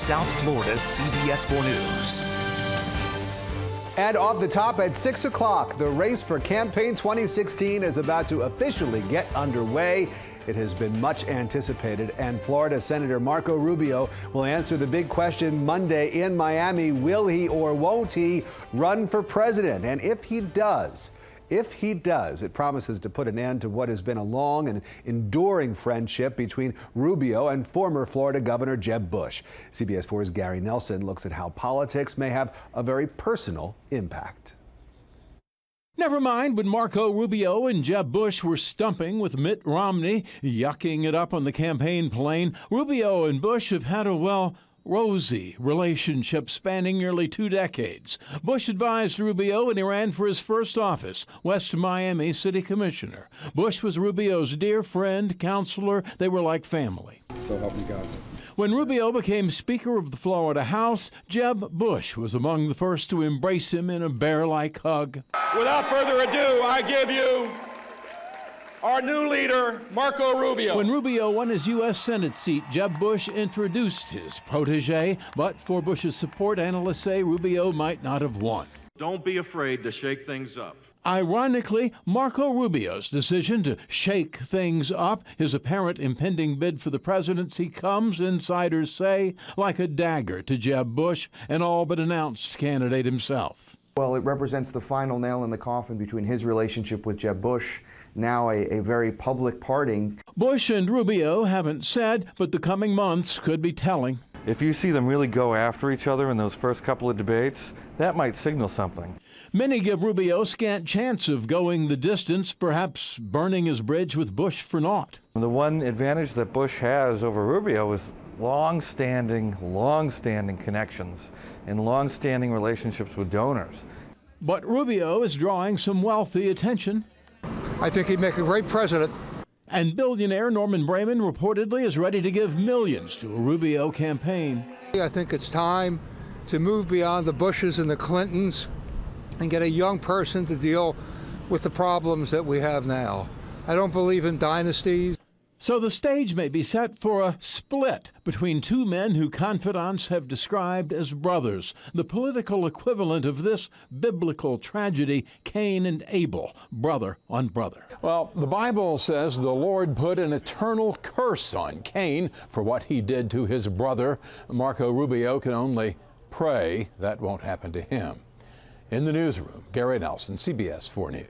South Florida's CBS 4 News. And off the top at 6 o'clock, the race for Campaign 2016 is about to officially get underway. It has been much anticipated, and Florida Senator Marco Rubio will answer the big question Monday in Miami. Will he or won't he run for president? And if he does, it promises to put an end to what has been a long and enduring friendship between Rubio and former Florida Governor Jeb Bush. CBS 4's Gary Nelson looks at how politics may have a very personal impact. Never mind when Marco Rubio and Jeb Bush were stumping with Mitt Romney, yucking it up on the campaign plane. Rubio and Bush have had a, rosy relationship spanning nearly 2 decades. Bush advised Rubio when he ran for his first office, West Miami City Commissioner. Bush was Rubio's dear friend, counselor. They were like family. So help me God. When Rubio became Speaker of the Florida House, Jeb Bush was among the first to embrace him in a bear-like hug. Without further ado, I give you our new leader, Marco Rubio. When Rubio won his U.S. Senate seat, Jeb Bush introduced his protege, but for Bush's support, analysts say Rubio might not have won. Don't be afraid to shake things up. Ironically, Marco Rubio's decision to shake things up, his apparent impending bid for the presidency, comes, insiders say, like a dagger to Jeb Bush, an all-but-announced candidate himself. Well, it represents the final nail in the coffin between his relationship with Jeb Bush, now a very public parting. Bush and Rubio haven't said, but the coming months could be telling. If you see them really go after each other in those first couple of debates, that might signal something. Many give Rubio scant chance of going the distance, perhaps burning his bridge with Bush for naught. The one advantage that Bush has over Rubio is long-standing connections and long-standing relationships with donors. But Rubio is drawing some wealthy attention. I think he'd make a great president. And billionaire Norman Brayman reportedly is ready to give millions to a Rubio campaign. I think it's time to move beyond the Bushes and the Clintons and get a young person to deal with the problems that we have now. I don't believe in dynasties. So the stage may be set for a split between two men who confidants have described as brothers, the political equivalent of this biblical tragedy, Cain and Abel, brother on brother. Well, the Bible says the Lord put an eternal curse on Cain for what he did to his brother. Marco Rubio can only pray that won't happen to him. In the newsroom, Gary Nelson, CBS 4 News.